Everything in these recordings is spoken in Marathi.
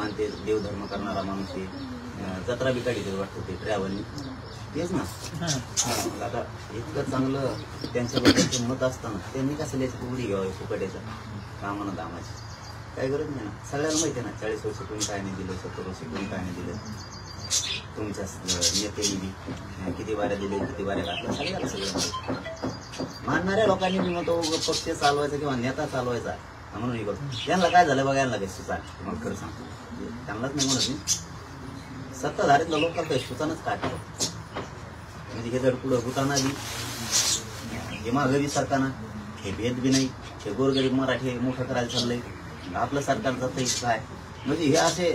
मानते, देवधर्म करणारा माणूस आहे, जत्रा बी काढली वाटतं ते ट्रॅव्हलनी, तेच ना. आता इतकं चांगलं त्यांच्याबद्दलचं मत असताना त्यांनी कसं लिहायचं उडी घ्यावं फुकट्याच्या कामानं दामाची, काय गरज नाही ना. सगळ्यांना माहिती आहे ना 40 वर्ष कोणी काय नाही दिलं, 70 वर्ष कोणी काय नाही दिलं. तुमच्या नेत्यांनी बी किती वाऱ्या दिले, किती वाऱ्या घातल्या, सगळ्याला सगळं मानणाऱ्या लोकांनी मी म्हणतो पक्ष चालवायचा किंवा नेता चालवायचा म्हणून हे करतो. यांना काय झालं बघा, यांना काही सुचाल मग खरं सांगतो, त्यांनाच नाही म्हणत मी, सत्ताधारीतलं लोक काय सुचानच काय करतो. म्हणजे हे जर पुढं भूताना बी हे मागं बी सरकारना हे भेद बी नाही, हे गोरगरीब मराठी मोठं करायला चाललंय, आपलं सरकार जातंय काय. म्हणजे हे असे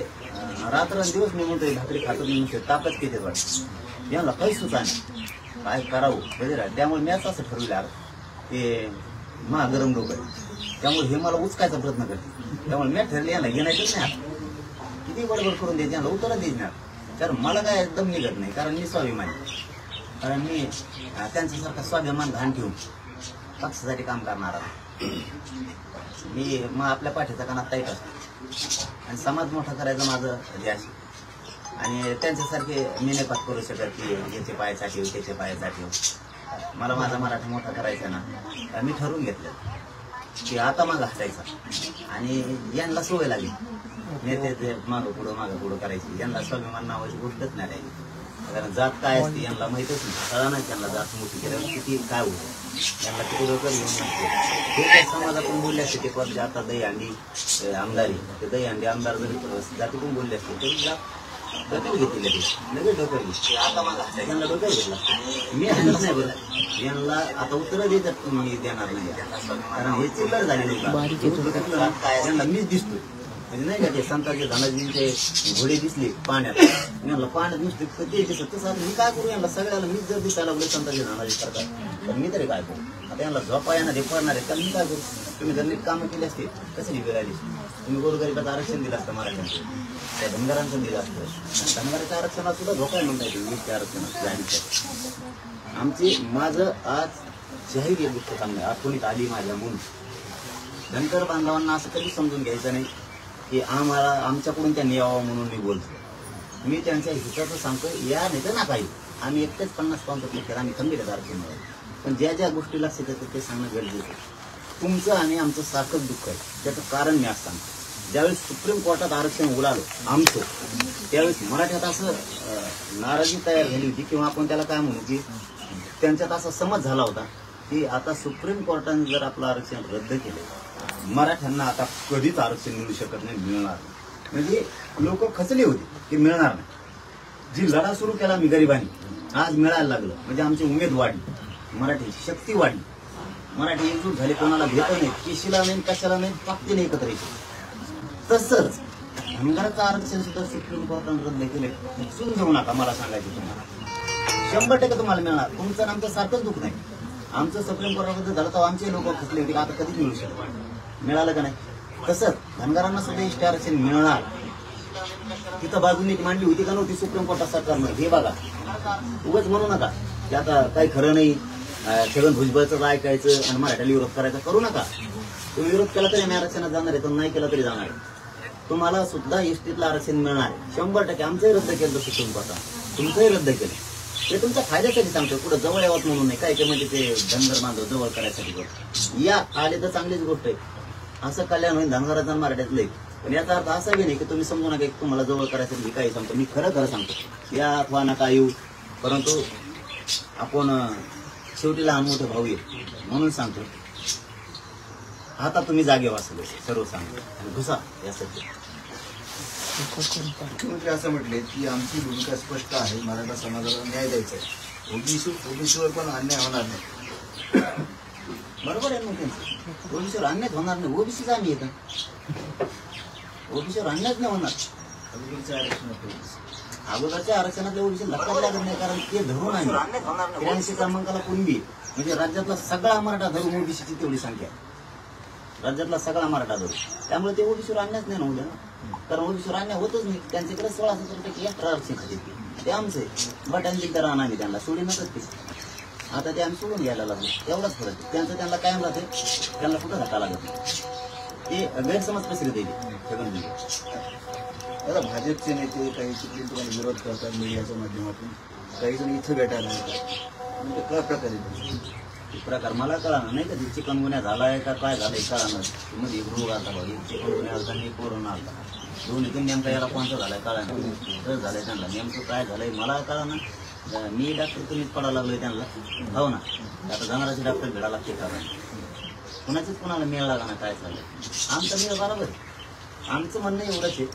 रात्रंदिवस मी म्हणतोय भाकरी खातो म्हणून ताकद किती वाटत, यांना काही सुचा नाही काय करावं वगैरे. त्यामुळे मॅच असं ठरवलं ते महागरम डोकं, त्यामुळे हे मला उचकायचा प्रयत्न करते. त्यामुळे मॅच ठरले यांना घेण्याचंच नाही, किती बडबड करून द्यायची, यांना उत्तरच द्यायची नाही. कारण मला काय एकदम निघत नाही, कारण मी स्वाभिमानी, कारण मी त्यांच्यासारखा स्वाभिमान घाण ठेवून पक्षासाठी काम करणारा मी. मग आपल्या पाठीचा कानात ताईट असतो आणि समाज मोठा करायचं माझं ध्यास. आणि त्यांच्यासारखे मी नाही पाठ करू शकत की याचे पायाचा ठेव त्याचे पायाचा ठेव. मला माझा मराठा मोठा करायचा ना, मी ठरवून घेतलं की आता मागं हसायचा. आणि यांना सवय लागली नेते मागं पुढं करायची. यांना स्वाभिमान नावाची गोष्टच नाही राहिली, कारण जात काय असते यांना माहितच नाही. कळा नाही त्यांना जात मोठी केल्यावर किती काय होतं, त्यांना किती डोकं घेऊन नसते. हे काय समाजातून बोलले असते ते पण आता दहीहंडी आमदारी, ते दहीहंडी आमदार जरी जातीतून बोलले असते तरी जात डोक्यात घेतले, लगेच डोक्यात घेतले. आता माझा यांना डोक्यात घेतला, मी हसत नाही बरं. यांना आता उत्तर देतात मी देणार नाही, कारण हे चिल्लर झालेली यांना मीच दिसतो. म्हणजे नाही का ते संतांचे धनाजींचे घोडे दिसले पाण्यात, यांना पाण्यात नुसते ते दिसत. तसं मी काय करू, यांना सगळ्याला मीच जर दिसायला लागले संतांचे धनाजी करतात तर मी तरी काय करू. आता यांना झोपा यांना ते पडणार आहे, त्याला मी काय करू. तुम्ही जर नीट कामं केली असते कशी निघेल आली, तुम्ही गोरगरिबाचं आरक्षण दिलं असतं मराठ्यांचं, त्या धनगरांचं दिलं असतं. धनगराच्या आरक्षणात सुद्धा धोका आहे म्हणता येईल, वीसच्या आरक्षणात आमची. माझं आज जाहीर एक गोष्ट सांगणे आठवणीत आली माझ्या म्हणून. धनगर बांधवांना असं कधी समजून घ्यायचं नाही की आम्हाला आमच्याकडून त्यांनी यावं म्हणून मी बोलतो. मी त्यांच्या हिताचं सांगतो, या नाही तर ना काही आम्ही एकटेच 50 पाऊंड केलं, आम्ही कमी देत आरक्षण. पण ज्या ज्या गोष्टी लक्षात येतात ते सांगणं गरजेचं आहे. तुमचं आणि आमचं सारखंच दुःख आहे, त्याचं कारण मी आज सांगतो. ज्यावेळेस सुप्रीम कोर्टात आरक्षण उलालं आमचं, त्यावेळेस मराठ्यात असं नाराजी तयार झाली होती किंवा आपण त्याला काय म्हणू की त्यांच्यात असा समज झाला होता की आता सुप्रीम कोर्टाने जर आपलं आरक्षण रद्द केलं, मराठ्यांना आता कधीच आरक्षण मिळू शकत नाही, मिळणार. म्हणजे लोक खचले होते की मिळणार नाही. जी लढा सुरू केला मी गरिबांनी, आज मिळायला लागलं. म्हणजे आमची उमेद वाढली, मराठीची शक्ती वाढली, मराठी एकजूट झाली, कोणाला भेट नाही, केशीला नाही, कशाला नाही, पाकतीने एकत्र येते. तसंच धनगराचं आरक्षण सुद्धा सुप्रीम कोर्टाने रद्द केले. चूक घेऊ नका, मला सांगायचं तुम्हाला 100% तुम्हाला मिळणार. तुमचं आणि आमचं सारखंच दुःख नाही. आमचं सुप्रीम कोर्टामध्ये झालं तर आमचे लोक खचले होते, आता कधीच मिळू शकत, मिळालं का नाही. तसंच धनगरांना सुद्धा एसटी आरक्षण मिळणार. तिथं बाजूने मांडली होती का नव्हती सुप्रीम कोर्टात सरकारनं, हे बघा. उगाच म्हणू नका की आता काही खरं नाही, छगन भुजबळचं ऐकायचं आणि मराठ्याला विरोध करायचा, करू नका. तुम्ही विरोध केला तरी आम्ही आरक्षणात जाणार आहे, तर नाही केला तरी जाणार आहे. तुम्हाला सुद्धा एसटीतलं आरक्षण मिळणार आहे 100%. आमचंही रद्द केलं सुप्रीम कोर्टात, तुमचंही रद्द केलं. ते तुमच्या फायद्यासाठी सांगतो, पुढे जवळ यावत म्हणून नाही, काय म्हणजे ते धनगर बांधव जवळ करायसाठी या आले तर चांगलीच गोष्ट आहे. असं कल्याण होईल धनगराचं मराठ्यातलं. पण याचा अर्थ असा बी नाही की तुम्ही समजू नका की तुम्हाला जवळ करायचं. मी काही सांगतो, मी खरं खरं सांगतो, या अथवा नका येऊ, परंतु आपण शेवटी लहान मोठे भाऊ आहे म्हणून सांगतो. आता तुम्ही जागे वाचले सर्व सांगतो आणि घुसा यासाठी. मुख्यमंत्री असं म्हटले की आमची भूमिका स्पष्ट आहे, मराठा समाजाला न्याय द्यायचा आहे, ओबीसीवर पण अन्याय होणार नाही. बरोबर आहे. मग त्यांचं ओबीसीवर अन्याय होणार नाही, ओबीसीचा आम्ही येतं, ओबीसीवर अन्यायच नाही होणार. अगोदरच्या आरक्षणातल्या ओबीसी लक्षात लागत नाही, कारण ते धरून आहे 83 क्रमांकाला कुणबी, म्हणजे राज्यातला सगळा मराठा धरून ओबीसीची तेवढी संख्या आहे, राज्यातला सगळा मराठा धरून. त्यामुळे ते ओबीसीवर अन्यायच नाही नव्हतं ना, कारण ओबीसीवर अन्याय होतच नाही. त्यांच्याकडे 16% एक्स्ट्रा आरक्षण ते आमचे बटांची करा आम्ही त्यांना सोडी नकच ते. आता ते आम्ही सोडून घ्यायला लागलो, एवढाच फरक. त्यांचं त्यांना कायम राहते, त्यांना कुठं धक्का लागत नाही. ते गैरसमज पसरत येईल. आता भाजपचे नेते काही चुकून तुम्हाला विरोध करतात मीडियाच्या माध्यमातून, काही जण इथं भेटायला येतात, म्हणजे काय प्रकारे हे प्रकार मला कळणार नाही का, ते चिकनगुन्या झालाय का काय झालंय कळणार. मध्ये एक रोग आलता बघ, चिकनगुन्या आलता आणि कोरोना आलता, दोन्हीतून नेमका याला कोणता झालाय कळणार. तर झालंय त्यांना नेमकं काय झालंय मला कळणार. मी डॉक्टर तुम्हीच पडायला लागलोय त्यांना, हो ना. आता जाणाराचे डॉक्टर भेटायला लागते कारण कुणाचीच कुणाला मेळ लागा ना काय चाललंय. आमचं मेळ बरोबर आहे. आमचं म्हणणं एवढंच आहे,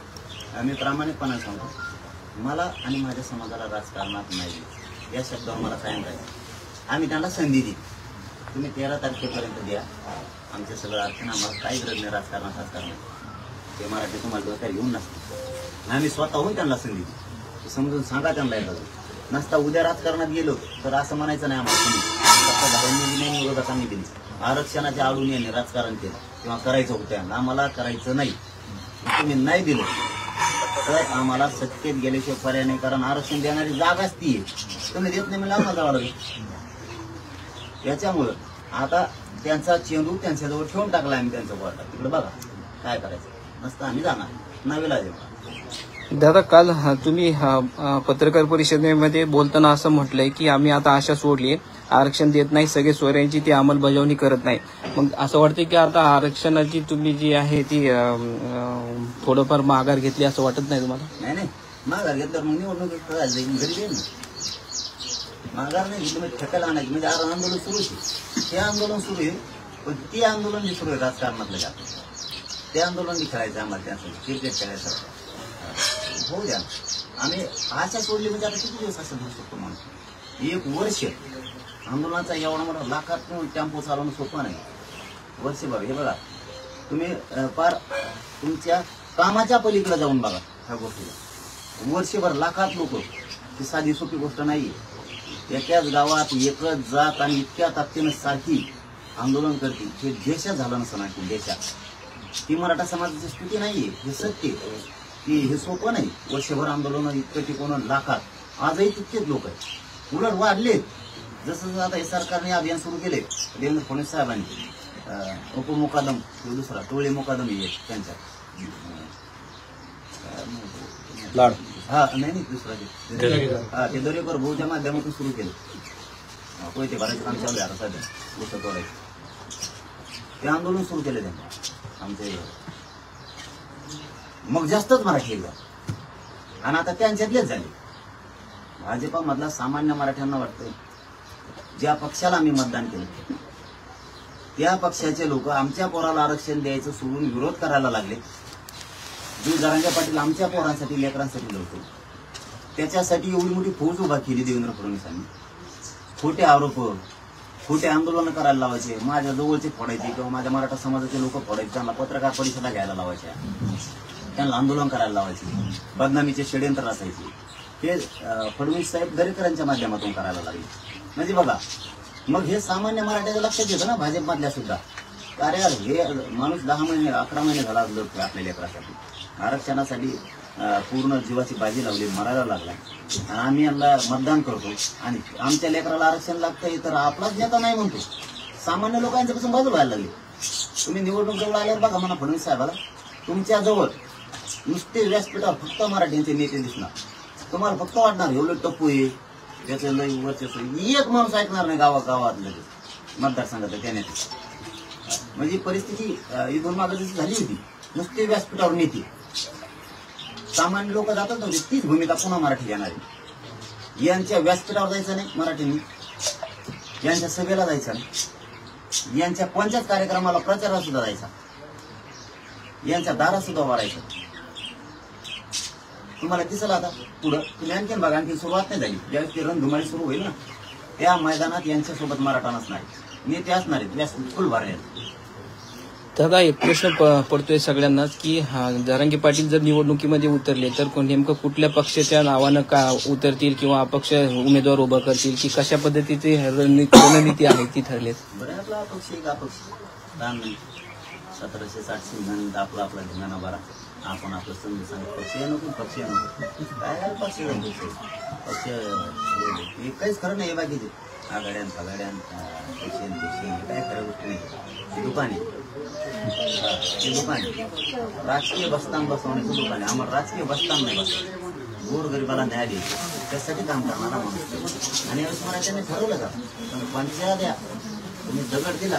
आम्ही प्रामाणिकपणे सांगतो, मला आणि माझ्या समाजाला राजकारणात नाही या शब्दावर मला कायम राहायचं. आम्ही त्यांना संधी दिली, तुम्ही 13 तारखेपर्यंत द्या, आमचं सगळं अडचण, आम्हाला काही गरज नाही राजकारणात. ते मराठी तुम्हाला डोक्यात घेऊन नसतं. आम्ही स्वतःहून त्यांना संधी दिली, समजून सांगा त्यांना एकदा. नसता उद्या राजकारणात गेलो तर असं म्हणायचं नाही आम्हाला तुम्ही विरोधकांनी दिली, आरक्षणाच्या आडून यांनी राजकारण केलं किंवा करायचं होतं, आम्हाला करायचं नाही. तुम्ही नाही दिलं तर आम्हाला सत्तेत गेल्याशिवाय पर्याय नाही, कारण आरक्षण देणारी जागाच ती आहे. तुम्ही देत नाही मला आम्हाला जावं लागेल. याच्यामुळं आता त्यांचा चेंडू त्यांच्याजवळ ठेवून टाकला आम्ही त्यांच्या कोर्टात. तिकडे बघा काय करायचं नसतं, आम्ही जाणार नवीला जेव्हा. दादा, काल तुम्ही पत्रकार परिषदेमध्ये बोलताना असं म्हटलंय की आम्ही आता आशा सोडली, आरक्षण देत नाही, सगळे सोयऱ्यांची ती अंमलबजावणी करत नाही. मग असं वाटतं की आता आरक्षणाची तुम्ही जी आहे ती थोडंफार माघार घेतली असं वाटत नाही तुम्हाला? नाही नाही, माघार घेतल्यावर मग निवडणूक जाईल घरी येईल ना. माघार नाही घेतली म्हणजे ठेकायला आणायची म्हणजे आंदोलन सुरू आहे. ते आंदोलन सुरू आहे, पण ते आंदोलन जे सुरू आहे राजकारणातलं का ते आंदोलन बी खेळायचं आम्हाला, त्यांचं क्रिकेट खेळायचं होऊ द्या. आम्ही आशा सोडली म्हणजे आता किती दिवस असं होऊ शकतो म्हणून. 1 वर्ष आंदोलनाचा एवढा मोठा लाखात टेम्पो चालवणं सोपं नाही. वर्षभर हे बघा तुम्ही पार तुमच्या कामाच्या पलीकडे जाऊन बघा ह्या गोष्टीला. वर्षभर लाखात लोक, ही साधी सोपी गोष्ट नाही. एकाच गावात एकच जात आणि इतक्या ताकदीनं सारखी आंदोलन करते, हे देशात झालं नसतं ना. देशात ती मराठा समाजाची स्थिती नाहीये, हे सत्य की हे सोपं नाही. वर्षभर आंदोलन इतकं टिकवणं लाखात आजही तितकेच लोक आहेत, उलट वाढलेत. जसं जसं आता हे सरकारने अभियान सुरू केले देवेंद्र फडणवीस साहेबांनी, उपमुकादम दुसरा टोळे मुकादम येत त्यांच्या लाड हा नाही दुसरा ते दरेकर भाऊच्या माध्यमातून सुरू केलं. ते भरायचं काम चालू आहे आता सध्या, गोष्ट तोडायचं ते आंदोलन सुरू केलं त्यांनी आमच्या. मग जास्तच मराठी एकदा आणि आता त्यांच्यातलेच झाले. भाजपामधला सामान्य मराठ्यांना वाटतं ज्या पक्षाला आम्ही मतदान केलं त्या पक्षाचे लोक आमच्या पोराला आरक्षण द्यायचं सोडून विरोध करायला लागले. जी जरांगे पाटील आमच्या पोरांसाठी लेकरांसाठी लढतो त्याच्यासाठी एवढी मोठी फौज उभा केली देवेंद्र फडणवीसांनी. खोटे आरोप, खोटे आंदोलन करायला लावायचे, माझ्या जवळचे फोडायचे किंवा माझ्या मराठा समाजाचे लोक फोडायचे, त्यांना पत्रकार परिषदा घ्यायला लावायच्या, त्यांना आंदोलन करायला लावायचे, बदनामीचे षड्यंत्र असायचे. हे फडणवीस साहेब दरेकरांच्या माध्यमातून करायला लागले. म्हणजे बघा मग हे सामान्य मराठ्याच्या लक्षात येतं ना भाजपमधल्या सुद्धा. अरे हे माणूस 10 महिने 11 महिने झाला लढतोय आपल्या लेकरासाठी, आरक्षणासाठी पूर्ण जीवाची बाजी लावली, मरायला लागला आणि आम्ही यांना मतदान करतो आणि आमच्या लेकराला आरक्षण लागतंय तर आपलाच नेता नाही म्हणतो. सामान्य लोक यांच्यापासून बाजू व्हायला लागली. तुम्ही निवडणूक जवळ आल्यावर बघा म्हणा फडणवीस साहेबाला तुमच्या जवळ नुसते व्यासपीठावर फक्त मराठ्यांचे नेते दिसणार. तुम्हाला फक्त वाटणार एवढं टप्पू आहे त्याचं लई वर्चस्व, एक माणूस ऐकणार नाही गावात लगेच मतदारसंघात त्या नेते. म्हणजे परिस्थिती इथून मागे जशी झाली होती, नुसते व्यासपीठावर नेते, सामान्य लोक जातात नव्हते. तीच भूमिका पुन्हा मराठी घेणार आहे. यांच्या व्यासपीठावर जायचं नाही मराठींनी, यांच्या सभेला जायचं नाही, यांच्या कोणत्याच कार्यक्रमाला प्रचारात सुद्धा जायचा, यांच्या दारात सुद्धा वारायचं. तुम्हाला दिसलं आता पुढं तुम्ही आणखीन बघा, आणखी सुरुवात नाही झाली. ज्यावेळेस ती रणधुमाळी सुरू होईल ना त्या मैदानात यांच्यासोबत मराठा नसणार, नेते असणार आहेत, व्यासपीठ फुल भरले. दादा, एक प्रश्न पडतोय सगळ्यांनाच की जरांगे पाटील जर निवडणुकीमध्ये उतरले तर नेमकं कुठल्या पक्षाच्या नावानं का उतरतील किंवा अपक्ष उमेदवार उभा करतील की कशा पद्धतीची रणनीती आहे ती ठरली? बरं आपला अपक्ष एक अपक्ष राम नाही 1760 सिंहांत आपला धिंगाणा बरा, आपण आपलं समजून सांगत पक्ष नको काय पक्ष हे काहीच खरं नाही. बाकीचे आघाड्यां फगाड्यां पेशन काय खऱ्या गोष्टी नाही. दुकान आहे ते दुकान आहे. राजकीय बस्तान बसवण्याचं दुकान आहे. आम्हाला राजकीय बस्तान नाही बसवलं. गोरगरिबाला न्याय द्यायचा त्यासाठी काम करणारा माणूस. आणि यावेळेस मला त्यांनी ठरवलं का तुम्ही पंचायत द्या, तुम्ही दगड दिला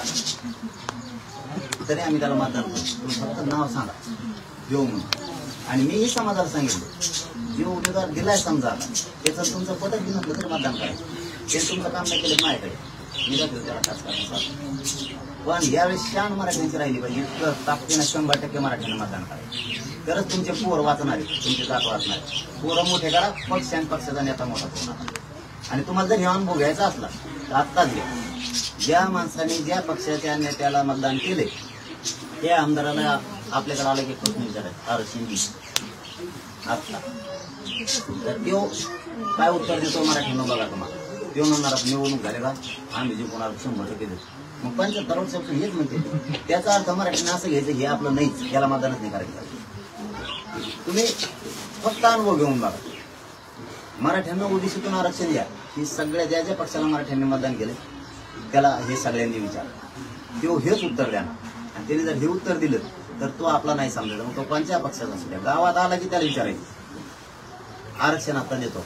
तरी आम्ही त्याला मतदान करू, तुम्ही फक्त नाव सांगा देऊ म्हणून. आणि मीही समाजाला सांगितलं जे उमेदवार दिलाय समजा आता त्याचं तुमचं पदक दिलं नसलं तर मतदान करायचं. ते तुमचं काम नाही केलं माझ्याकडे मी जातो त्याला खास करण्यासाठी. पण यावेळेस शान मराठ्यांची राहिली पाहिजे. इतकं ताकदीनं 100% मराठ्यांना मतदान करायचं. तरच तुमचे पोर वाचणार आहे, तुमचे जात वाचणार आहे. पोरं मोठे करा, पक्ष आणि पक्षाचा नेता मोठा होणार. आणि तुम्हाला जर हे अनुभव घ्यायचा असला तर आत्ताच घ्या. ज्या माणसाने ज्या पक्षाच्या नेत्याला मतदान केले त्या आमदाराला आपल्याकडे आलं की प्रश्न विचारायचा आरक्षण आत्ता तर तो काय उत्तर देतो मराठ्यांना बघा तुम्हाला. तो म्हणणार निवडणूक झाले का आम्ही जिंकणार 100% देतो. मग 75 वर्षापासून हेच म्हणते. त्याचा अर्थ मराठीने असं घ्यायचं हे आपलं नाहीच, याला मतदानच नाही करायचं. तुम्ही फक्त अनुभव घेऊन बघा. मराठ्यांना ओबीसीतून आरक्षण द्या ही सगळ्या ज्या ज्या पक्षाला मराठ्यांनी मतदान केलं त्याला हे सगळ्यांनी विचार तो हेच उत्तर द्या. आणि त्याने जर हे उत्तर दिलं तर तो आपला नाही समजायचा. मग तो कोणत्या पक्षाचा असू द्या. गावात आला की त्याला विचारायचं आरक्षण आता देतो.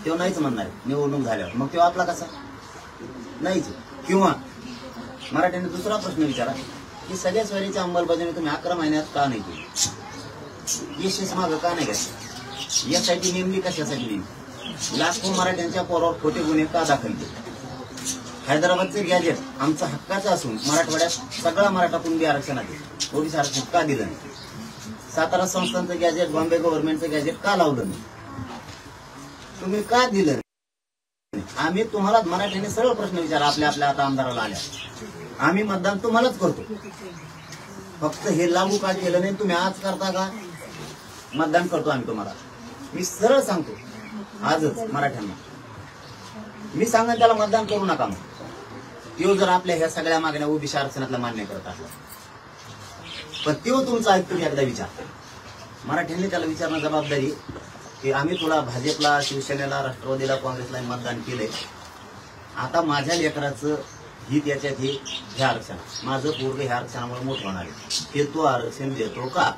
तो नाहीच म्हणणार निवडणूक झाल्यावर. मग तो आपला कसा नाहीच. किंवा मराठ्यांनी दुसरा प्रश्न विचारा की सगळ्या सोयरीची अंमलबजावणी तुम्ही 11 महिन्यात का नाही केली, यशस्वी मागं का नाही घ्यायचं, यासाठी नेमली कशासाठी नेमली, लाखो मराठ्यांच्या पोरावर खोटे गुन्हे का दाखल केले. हैदराबादचे गॅजेट आमचा हक्काचं असून मराठवाड्यात सगळा मराठा कुणबी आरक्षण आहे, ओबीसी आरक्षण का दिलं नाही. सातारा संस्थांचं गॅजेट, बॉम्बे गव्हर्नमेंटचं गॅजेट का लावलं नाही, तुम्ही का दिलं नाही. आम्ही तुम्हाला मराठ्यांनी सरळ प्रश्न विचारा आपल्या आपल्या आता आमदाराला आल्या. आम्ही मतदान तुम्हालाच करतो. फक्त हे लागू का केलं नाही तुम्ही आज करता का. मतदान करतो आम्ही तुम्हाला. मी सरळ सांगतो आजच मराठ्यांना मी सांगेन त्याला मतदान करू नका. मग तो जर आपल्या ह्या सगळ्या मागण्या ओबीसी आरक्षणातल्या मान्य करत असला पण तो तुमचा ऐकतो एकदा विचार. मराठ्यांनी त्याला विचारणं जबाबदारी की आम्ही तुला भाजपला, शिवसेनेला, राष्ट्रवादीला, काँग्रेसला मतदान केलंय. आता माझ्या लेकराचं हित याच्यात हे आरक्षण माझं पोरग ह्या आरक्षणामुळे मोठं होणार आहे ते तो आरक्षण देतो का.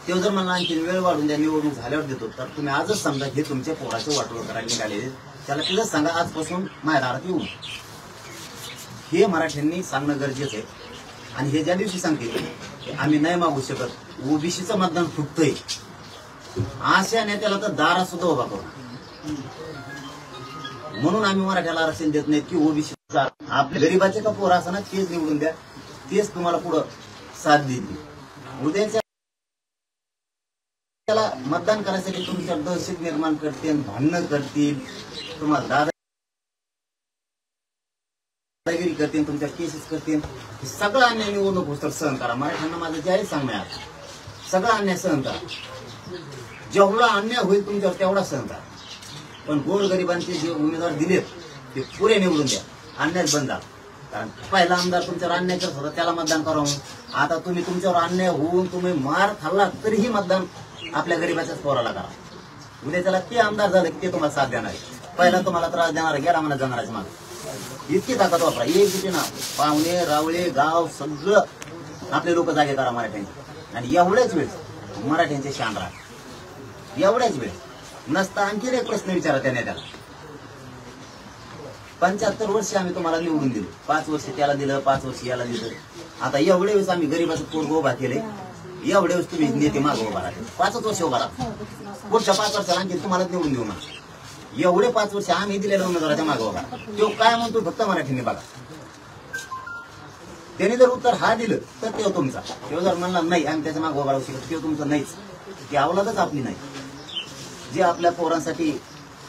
तो जर मला आणखी वेळ वाढून द्या निवडणूक झाल्यावर देतो तर तुम्ही आजच समजा हे तुमच्या पोराचं वाटोळ करायला निघाले त्याला तिथंच सांगा आजपासून माझ्या दारात येऊन. हे मराठ्यांनी सांगणं गरजेचं आहे. आणि हे ज्या दिवशी सांगते आम्ही नाही मागू शकत ओबीसीचं मतदान फुटतंय अशा नेत्याला तर दारा सुद्धा उभा करू. म्हणून आम्ही मराठ्याला आरक्षण देत नाही की ओबीसी आपल्या गरीबाचे का पोर असं ना तेच निवडून द्या तेच तुम्हाला पुढं साथ देतील. उद्याच्या त्याला मतदान करायसाठी तुमच्यावर दहशत निर्माण करतील, भांडणं करतील, तुम्हाला दादागिरी करतील, तुमच्या केसेस करतील. सगळं अन्याय निवडणूक पुस्तक सहन करा. मराठ्यांना माझं जाहीर सांगणं आहे सगळा अन्याय सहन करा. जेवढा अन्याय होईल तुमच्यावर तेवढा सहन करा. पण गोरगरिबांचे जे उमेदवार दिलेत ते पुरे निवडून द्या. अन्यायच बंद. कारण पहिला आमदार तुमच्यावर अन्याय करत होता त्याला मतदान करावं. आता तुम्ही तुमच्यावर अन्याय होऊन तुम्ही मार खाल्ला तरीही मतदान आपल्या गरीबाच्याच पोराला करा. उद्या त्याला ते आमदार झालं की ते तुम्हाला साथ देणार आहे. पहिला तुम्हाला त्रास देणार गेला म्हणा जाणाराच मागे. इतकी ताकद वापरा. एक ना पाहुणे रावळे गाव सगळं आपले लोक जागे करा मराठ्यांचे. आणि एवढ्याच वेळ मराठ्यांचे शान राहा. एवढ्याच वेळ नसता आणखी एक प्रश्न विचारा त्या नेत्याला. 75 वर्ष आम्ही तुम्हाला निवडून दिलो. 5 वर्ष त्याला दिलं, 5 वर्ष याला दिलं. आता एवढे वेळेस आम्ही गरीबाचं पोरग उभा केले. एवढे वेळेस तुम्ही नेते मागे उभा राहते. 5 वर्ष उभा राहा. पुढच्या 5 वर्षाला आणखी तुम्हालाच निवडून देऊ ना. एवढे 5 वर्ष आम्ही दिलेल्या उमेदवाराच्या मागे उभा. तो काय म्हणतो फक्त मराठीने बघा. त्याने जर उत्तर हा दिलं तर तो तुमचा. तो जर म्हणला नाही आम्ही त्याच्या मागे उभा राहू शकत तो तुमचं नाहीच. ती अवलादच आपली नाही. जे आपल्या पोरांसाठी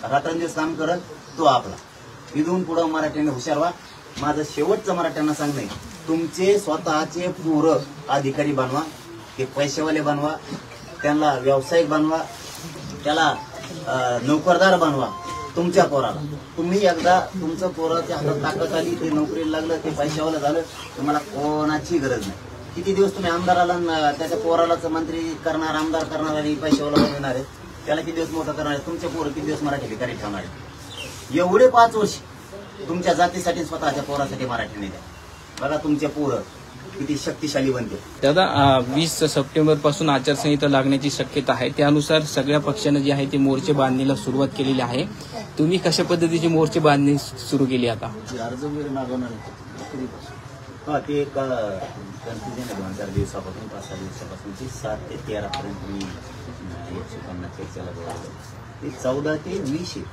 रात्रंदिवस काम करत तो आपला. इथून पुढं मराठ्यांनी हुशार व्हा. माझं शेवटचं मराठ्यांना सांगणं तुमचे स्वतःचे पोरं अधिकारी बनवा. ते पैसेवाले बनवा. त्यांना व्यावसायिक बनवा. त्याला नोकरदार बनवा. तुमच्या पोराला तुम्ही एकदा तुमचं पोराच्या हातात ताकद आली ते नोकरीला लागलं ते पैशावाला झालं तुम्हाला कोणाची गरज नाही. किती दिवस तुम्ही आमदाराला त्याच्या पोरालाच मंत्री करणार आमदार करणार आणि पैशावाला बनवणार आहे. त्याला किती दिवस मोठं करणार आहे. तुमचे पोरं किती दिवस मराठी भिकारी ठेवणार आहे. एवढे 5 वर्ष तुमच्या जातीसाठी स्वतःच्या पोरासाठी मराठीने द्या. बघा तुमच्या पोरं किती शक्तिशाली बनते. दादा 20 सप्टेंबर पासून आचारसंहिता लागण्याची शक्यता आहे. त्यानुसार सगळ्या पक्षानं जे आहे ते मोर्चे बांधणीला सुरुवात केलेली आहे. तुम्ही कशा पद्धतीची मोर्चे बांधणी सुरू केली आता? अर्ज वगैरे मागवणार आहे. हा ते एक कन्फ्युजन आहे 2-4 दिवसापासून 5-6 दिवसापासून 7 ते 13 पर्यंत मी 150 चर्चेला बोलावलं. ते 14 ते 20 आहे.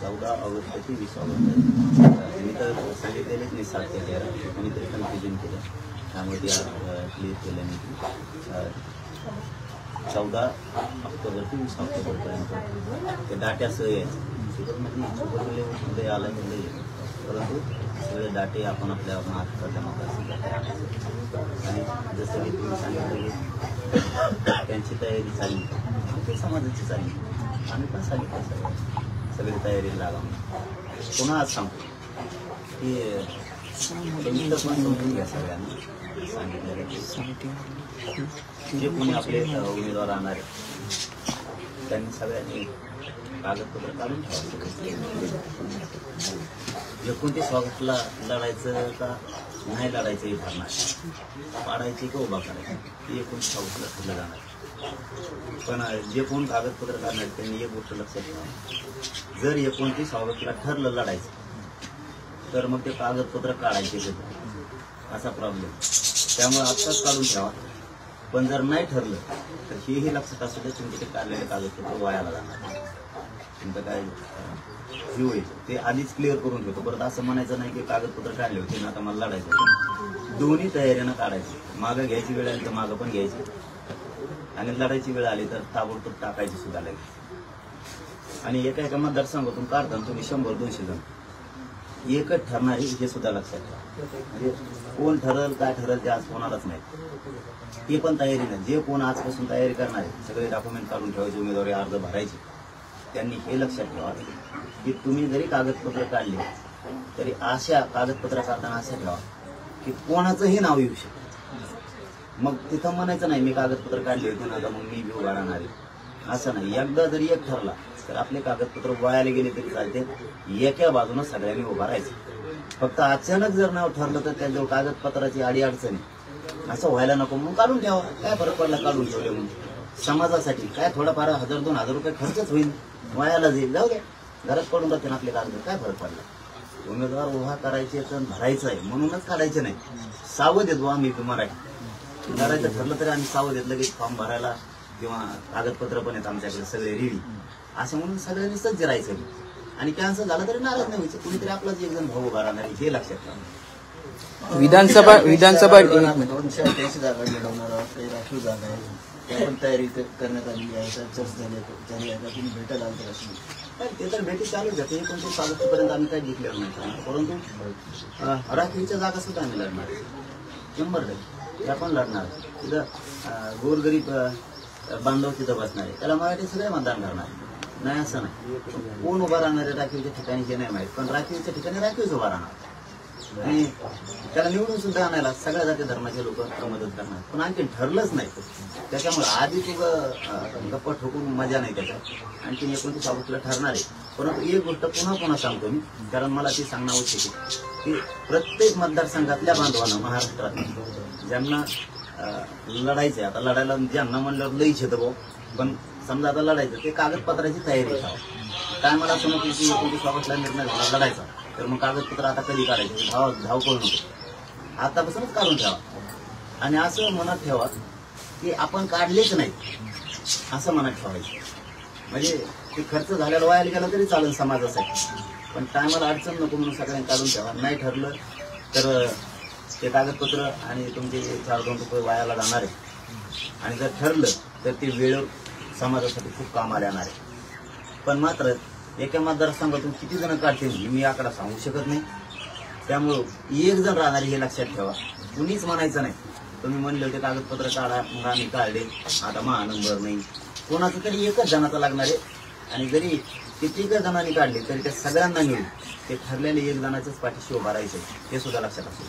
14 ऑगस्ट ते 20 ऑगस्ट मी तर सांगितलेलेच नाही 7 ते 13 कोणीतरी कन्फ्युजन केलं त्यामुळे ते क्लिअर केलं नाही की 14 ऑक्टोबर ते 20 ऑक्टोबरपर्यंत ते डाट्यासह यायचं. शुगरमध्ये आलं म्हणजे परंतु सगळे डाटे आपण आपल्या महाराष्ट्राच्या मतदारसंघात आणि जसं की तुम्ही सांगितलं की त्यांची तयारी चालली ते समाजाची चालली आम्ही पण सांगितलं सगळी तयारी लागा पुन्हा आज सांगतो की पण समजून घ्या सगळ्यांना सांगितलं जे कोणी आपले उमेदवार राहणार आहे त्यांनी सगळ्यांनी कागदपत्र काढून ठेवायचं. 29 ऑगस्टला लढायचं का नाही लढायचं हे ठरणार, पाडायचे का उभा करायचं ते 29 ऑगस्टला ठरलं जाणार. पण जे कोण कागदपत्र काढणार त्यांनी एक गोष्ट लक्षात ठेवा, जर 29 ऑगस्टला ठरलं लढायचं तर मग ते कागदपत्र काढायचे असा प्रॉब्लेम. त्यामुळे आत्ताच काढून ठेवा. पण जर नाही ठरलं तर हेही लक्षात असू दे तुमचे ते काढलेले कागदपत्र वायाला जाणार. तुमचं काय हे होईल ते आधीच क्लिअर करून ठेवतो. परत असं म्हणायचं नाही की कागदपत्र काढले होते ना आता मला लढायचं. दोन्ही तयारीनं काढायचं. मागं घ्यायची वेळ आली तर मागं पण घ्यायची आणि लढायची वेळ आली तर ताबडतोब टाकायची सुद्धा लागेल. आणि एका मतदारसंघातून काढताना तुम्ही 100-200 जण एकच ठरणार हे सुद्धा लक्षात ठेवा. म्हणजे कोण ठरल काय ठरल ते आज कोणालाच नाही. ते पण तयारी नाही. जे कोण आजपासून तयारी करणार आहे सगळे डॉक्युमेंट काढून ठेवायचे, उमेदवारी अर्ज भरायचे. त्यांनी हे लक्षात ठेवा की तुम्ही जरी कागदपत्र काढले तरी अशा कागदपत्र काढताना असं ठेवा की कोणाचंही नाव येऊ शकतं. मग तिथं म्हणायचं नाही मी कागदपत्र काढले होते ना आता मग मी उभा राहणार आहे असं नाही. एकदा जरी एक ठरला तर आपले कागदपत्र वायाला गेले तरी चालते. एका बाजूनं सगळ्यांनी उभा राहायचं. फक्त अचानक जर नाव ठरलं तर त्यांच्यावर कागदपत्राची अडीअडचणी असं व्हायला नको म्हणून काढून ठेवा. काय फरक पडला काढून ठेवले म्हणून. समाजासाठी काय थोडाफार 1000-2000 रुपये खर्चच होईल, वायाला जाईल, जाऊ द्या. घरात पडून राहते ना आपले कागद, काय फरक पडला. उमेदवार उभा करायचे तर भरायचं आहे म्हणूनच काढायचे नाही. सावध येतो आम्ही मराठी करायचं ठरलं तरी आम्ही सावध येत लगेच फॉर्म भरायला किंवा कागदपत्र पण आहेत आमच्याकडे सगळे रेडी असं म्हणून सगळ्यांनी सज्ज राहायचं. आणि कॅन्सल झालं तरी नाराज नाही व्हायचं. कुणीतरी आपलाच एक जण भाऊ उभा राहणार हे लक्षात ठेवा. विधानसभा 288 जागा लढवणार आहोत. काही राखीव जागा आहे त्या पण तयारी करण्यात आलेली आहे. चर्चा झाली आहे. तुम्ही भेटायला आलं तर अशी ते तर भेटी चालू जाते. 29 ऑगस्टपर्यंत आम्ही काही जिंकलेलं नाही. परंतु राखीवच्या जागा सुद्धा आम्ही लढणार 100% त्या पण लढणार. तिथं गोरगरीब बांधव तिथं बसणार आहे त्याला मराठी सगळे मतदान करणार नाही असं नाही. कोण उभा राहणार आहे राखीवच्या ठिकाणी हे नाही माहीत, पण राखीवच्या ठिकाणी राखीवच उभा राहणार आणि त्याला निवडून सुद्धा आणायला सगळ्या जाती धर्माचे लोक मदत करणार. पण आणखी ठरलंच नाही त्याच्यामुळे आधी तुझं गप्पा ठोकून मजा नाही त्याच्यात. आणखी 29 ऑगस्टला ठरणार आहे. परंतु एक गोष्ट पुन्हा सांगतो मी कारण मला ती सांगणं आवश्यक आहे की प्रत्येक मतदारसंघातल्या बांधवांना महाराष्ट्रात ज्यांना लढायचंय आता लढायला ज्यांना म्हणल्यावर लईच येतं भाऊ पण समजा आता लढायचं ते कागदपत्राची तयारी ठेवा. काय मला असं नको की 29 ऑगस्टला निर्णय झाला लढायचा तर मग कागदपत्र आता कधी काढायचे धाव करू नको आतापासूनच काढून ठेवा. आणि असं मनात ठेवा की आपण काढलेच नाही असं मनात ठेवायचं. म्हणजे ते खर्च झाल्याला वायाला गेला तरी चालेल समाजासाठी पण टायमाला अडचण नको म्हणून सगळ्यांनी काढून ठेवा. नाही ठरलं तर ते कागदपत्र आणि तुमचे 4-2 रुपये वायाला जाणार आहे. आणि जर ठरलं तर ते वेळेवर समाजासाठी खूप कामाला येणार आहे. पण मात्र एका मतदारसंघातून किती जण काढतील मी आकडा सांगू शकत नाही. त्यामुळं एक जण राहणार हे लक्षात ठेवा. कुणीच म्हणायचं नाही तुम्ही म्हणले होते कागदपत्र काढा मग आम्ही काढले आता नंबर नाही. कोणाचं तरी एकच जणाचा लागणार आहे. आणि जरी किती जणांनी काढले तरी त्या सगळ्यांना मिळून ते ठरलेले एक जणाच्याच पाठीशी उभा राहायचं हे सुद्धा लक्षात असेल.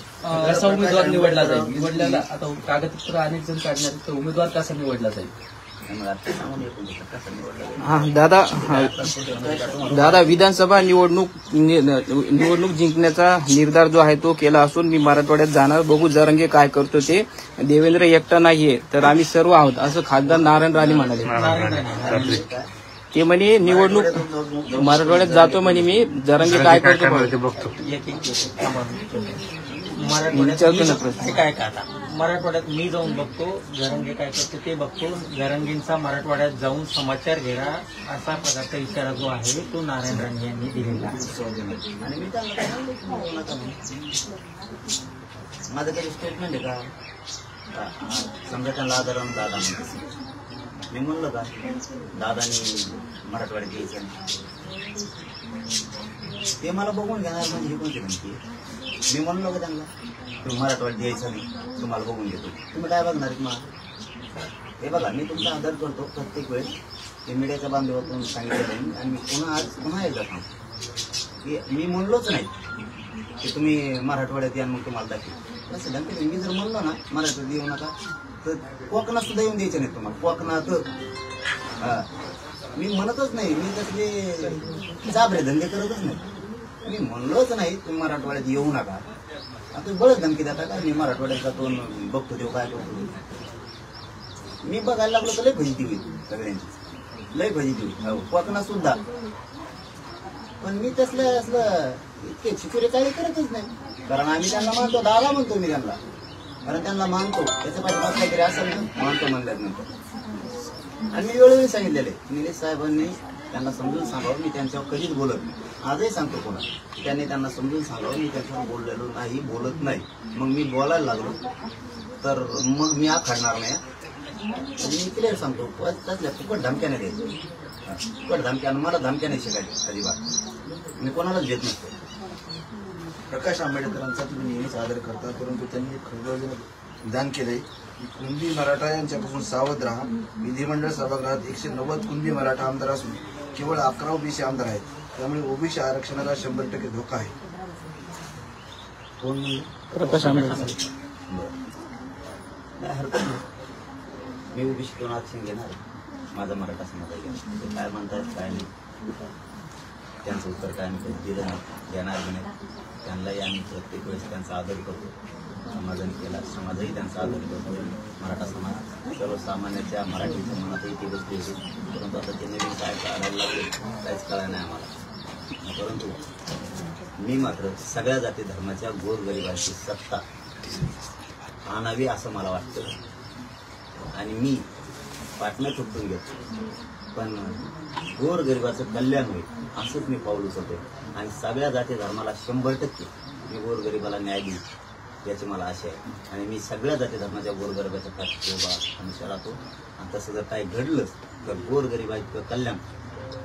कसा उमेदवार निवडला जाईल? निवडल्याला आता कागदपत्र अनेक जण काढणार तर उमेदवार कसा निवडला जाईल? मग आता सांगून येतो कसं निवडलं. दादा विधानसभा निवडणूक जिंकण्याचा निर्धार जो आहे तो केला असून मी मराठवाड्यात जाणार, बघू जरांगे काय करतो ते. देवेंद्र एकटा नाहीये तर आम्ही सर्व आहोत असं खासदार नारायण राणे म्हणाले. ते म्हणे निवडणूक मराठवाड्यात जातो म्हणे मी, जरांगे काय करतो बघतो. काय का आता मराठवाड्यात मी जाऊन बघतो, जरंगे काय करतो ते बघतो. जरंगींचा मराठवाड्यात जाऊन समाचार घेणा असा प्रकारचा इशारा जो आहे तो नारायण राणे यांनी दिलेला आहे. आणि मी त्यांना काय नका म्हणू. माझं काही स्टेटमेंट आहे का? समजा त्यांना आदरानं दादा म्हणतो, मी म्हणलं का दादानी मराठवाड्यात यायचं नाही? ते मला बघून घेणार म्हणजे ही कोणती म्हणते? मी म्हणलो का त्यांना तुम्ही मराठवाड्यात यायचं नाही, तुम्हाला बघून घेतो. तुम्ही काय बघणार मग? हे बघा, मी तुमचा आदर करतो प्रत्येक वेळेस, ते मीडियाच्या बांधवातून सांगितलं नाही. आणि मी पुन्हा एकदा सांगतो की मी म्हणलोच नाही की तुम्ही मराठवाड्यात या मग तुम्हाला दाखवेल. असं धमकी मी जर म्हणलो ना मराठवाड्यात येऊ नका तर कोकणात सुद्धा येऊन द्यायचे नाही तुम्हाला. कोकणात मी म्हणतच नाही, मी तसले जाबरे धंदे करतच नाही. मी म्हणलोच नाही तुम्ही मराठवाड्यात येऊ नका. आता बळच धमकी देता का? मी मराठवाड्यात जातो बघतो तेव्हा काय करतो. मी बघायला लागलो तर लय फजिती होईल सगळ्यांची, लय फजिती होईल कोकणात सुद्धा. पण मी तसलं असलं इतके चिकुरे काही करतच नाही, कारण आम्ही त्यांना मानतो. दादा म्हणतो मी त्यांना, कारण त्यांना मानतो. त्याच्या पाठीमागे काहीतरी असेल ना, मानतो म्हणल्यानंतर. आणि मी वेळोवेळी सांगितलेले निलेश साहेबांनी त्यांना समजून सांगावं, मी त्यांच्यावर कधीच बोलत नाही. आजही सांगतो कोणा त्यांनी त्यांना समजून सांगावं, मी त्यांच्यावर बोललेलो नाही, बोलत नाही. मग मी बोलायला लागलो तर मग मी आखडणार नाही. मी क्लिअर सांगतो, त्यातल्या फुकट धमक्याने द्यायचं, फुकट धमक्यानं मला धमक्याने शिकायचे अजिबात. मी कोणालाच देत नसतो. प्रकाश आंबेडकरांचा तुम्ही नेहमीच आदर करता, परंतु त्यांनी खळबळजनक विधान केलंय की कुणबी मराठा यांच्यापासून सावध राहा. विधिमंडळ सभागृहात 190 कुणबी मराठा आमदार असून केवळ 11 ओबीसी आमदार आहेत, त्यामुळे ओबीसी आरक्षणाला 100% धोका आहे. प्रकाश आंबेडकर काय हरकत नाही. मी ओबीसीतून आरक्षण घेणार, माझा मराठा समाज आहे. ते काय म्हणतात काय नाही, त्यांचं उत्तर काय मी कधी दिलं नाही, देणार बी नाही. त्यांनाही आम्ही प्रत्येक वेळेस त्यांचा आदर करतो. समाजाने केला, समाजही त्यांचा आदर करतो. मराठा समाज सर्वसामान्याच्या मराठीच्या मनातही ती गोष्टी होती. परंतु आता ते नवीन काय काढायला लागले काहीच कळलं नाही आम्हाला. परंतु मी मात्र सगळ्या जाती धर्माच्या गोरगरिबांची सत्ता आणावी असं मला वाटतं. आणि मी पाटण्या तुटून घेतो, पण गोरगरिबाचं कल्याण होईल असंच मी पाऊल उचलतो. आणि सगळ्या जाती धर्माला 100% मी गोरगरिबाला न्याय देईन याची मला आशा आहे. आणि मी सगळ्या जाती धर्माच्या गोरगरिबाच्या पाठीशी उभा हमेशा राहतो. आणि तसं जर काही घडलंच तर गोरगरिबाचं कल्याण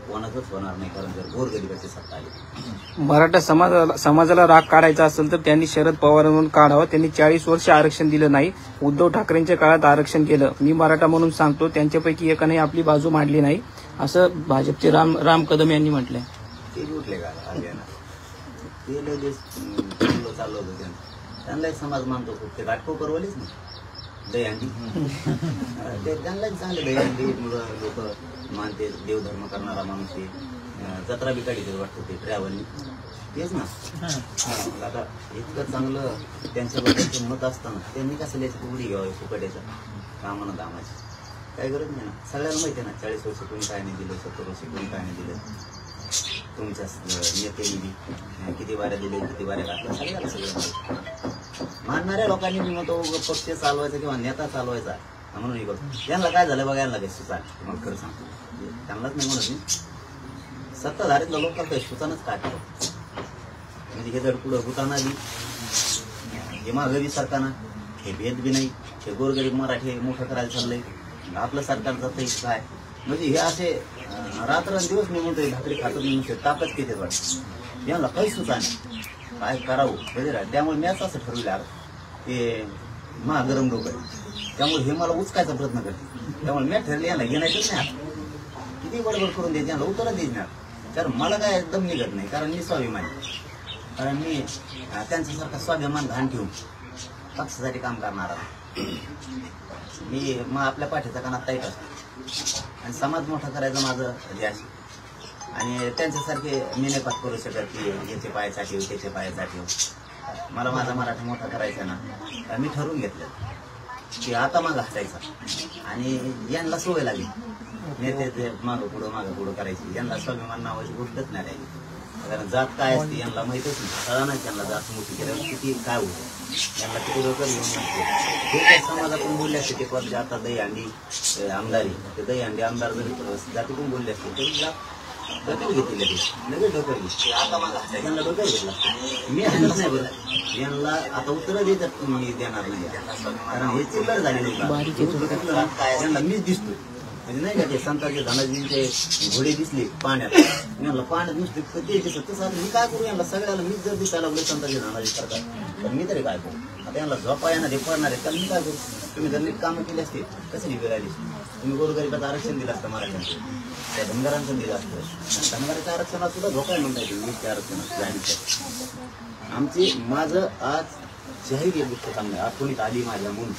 कोणाचंच होणार नाही, कारण जर गोरगरिबाची सत्ता आली. मराठा समाजाला राग काढायचा असेल तर त्यांनी शरद पवारांवरून काढावं. त्यांनी 40 वर्ष आरक्षण दिलं नाही. उद्धव ठाकरेंच्या काळात आरक्षण केलं. मी मराठा म्हणून सांगतो, त्यांच्यापैकी एकाने आपली बाजू मांडली नाही असं भाजपचे राम कदम यांनी म्हटलंय. ते उठले का ते लगेच चाललं होतं त्यांना एक समाज मानतो खूप. ते घाटकोपरवालीच ना दहीहंडी, ते त्यांनाच चांगले दहीहंडी मुलं लोक मानते. देवधर्म करणारा माणूस ते जत्रा बी काढी वाटतं ते ट्रॅव्हलनी, तेच ना. आता इतकं चांगलं त्यांच्याबद्दलचे मत असताना त्यांनी कसं याची उडी घ्यावी फुकट्याच्या कामानं दामाची? काही गरज नाही ना. सगळ्यांना माहिती आहे ना 40 वर्ष कोणी काय नाही दिलं, 70 वर्ष कोणी काय नाही दिलं. तुमच्या नेत्यांनी बी किती वाऱ्या दिले, किती वाऱ्या घातल्या, सगळ्याला सगळं मानणाऱ्या लोकांनी मी म्हणतो पक्ष चालवायचा किंवा नेता चालवायचा म्हणून हे करतो. यांना काय झालं बघायला लागेल सुचान, तुम्हाला खरं सांगतो. त्यांनाच नाही म्हणत मी, सत्ताधारीतलं लोक करतोय सुचानच काय करतो. म्हणजे हे जर पुढं भूताना बी हे मागं बी सरकारनं हे भेद बी नाही. हे गोरगरीब मराठी मोठं करायला चाललंय आपलं सरकारचं तर काय. म्हणजे हे असे रात्रंदिवस मी म्हणतोय भाकरी खातो मी ताकद किती वाटत. यांना काही सुचा नाही काय करावं वगैरे. त्यामुळे मी असं ठरवलं की गरम डोकं आहे, त्यामुळे हे मला उचकायचा प्रयत्न करते. त्यामुळे मी ठरले यांना घेण्याचंच नाही. किती बडबड करून द्यायची, यांना उत्तरच द्यायची नाही. कारण मला काय एकदम निघत नाही, कारण मी स्वाभिमानी. कारण मी त्यांच्यासारखा स्वाभिमान घाण ठेवून पक्षासाठी काम करणारा मी. मग आपल्या पाठीचा कानात ताईट असतो. आणि समाज मोठा करायचं माझं ध्यास. आणि त्यांच्यासारखे मी नाही पाठ करू शकत की याचे पाय चाटीव त्याचे पाय चाटीव. मला माझा मराठा मोठा करायचा ना, मी ठरवून घेतलं की आता मागं हटायचा. आणि यांना सवय लागली नेते ते मागं पुढं करायची. यांना स्वाभिमान नावाची गोष्टच नाही राहिली. कारण जात काय असते यांना माहितच नाही. कळा नाही त्यांना जात मोठी केल्यावर किती काय होतं, यांना किती लोक घेऊन नसते. हे काय समाजातून बोलले असते ते पद आता दहीहंडी आमदारी, ते दहीहंडी आमदार जरी जातीतून बोलले असते तरी डोक्यात घेतले लगेच डोक्यात घेतली. आता माझा त्यांना डोक्यात घेतला. मी हलत नाही बरं, यांना आता उत्तर देतात मी देणार नाही. कारण हे चिल्लर झालेली त्यांना मीच दिसतो. म्हणजे नाही का ते संतांचे धनाजींचे घोडे दिसले पाण्यात, यांना पाण्यात नुसते ते दिसत. तसं मी काय करू, यांना सगळ्याला मीच जर दिसायला लागलो संतांचे धनाजी करतात तर मी तरी काय करू. आता यांना झोपा येणार हे पडणार आहे त्याला मी काय करू. तुम्ही जर नीट कामं केली असते कशी निघाली. तुम्ही गोरगरिबाचं आरक्षण दिलं असतं मराठ्यांचं, त्या धनगरांचं दिलं असतं. धनगराच्या आरक्षणात सुद्धा धोका म्हणता येईल. वीसच्या आरक्षणात जाहीर आमची माझं आज जाहीर एक गोष्ट सांगणार आठवणीत आली माझ्या म्हणून.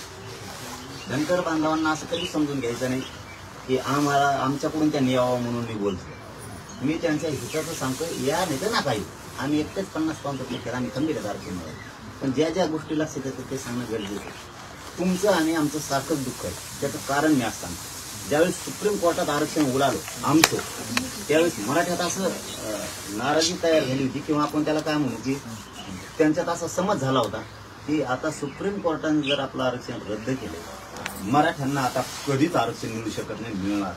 धनगर बांधवांना असं कधी समजून घ्यायचं नाही की आम्हाला आमच्याकडून त्यांनी यावं म्हणून मी बोलतो. मी त्यांच्या हिताचं सांगतो. या नाही तर ना काही आम्ही एकटेच 50 पाऊंड केलं आम्ही कमी देत आरक्षण. पण ज्या ज्या गोष्टी लक्षात येतात ते सांगणं गरजेचं आहे. तुमचं आणि आमचं सारखंच दुःख आहे. त्याचं कारण मी असताना ज्यावेळेस सुप्रीम कोर्टात आरक्षण उलालो आमचं, त्यावेळेस मराठ्यात असं नाराजी तयार झाली होती किंवा आपण त्याला काय म्हणू की त्यांच्यात असा समज झाला होता की आता सुप्रीम कोर्टाने जर आपलं आरक्षण रद्द केलं मराठ्यांना आता कधीच आरक्षण मिळू शकत नाही, मिळणार.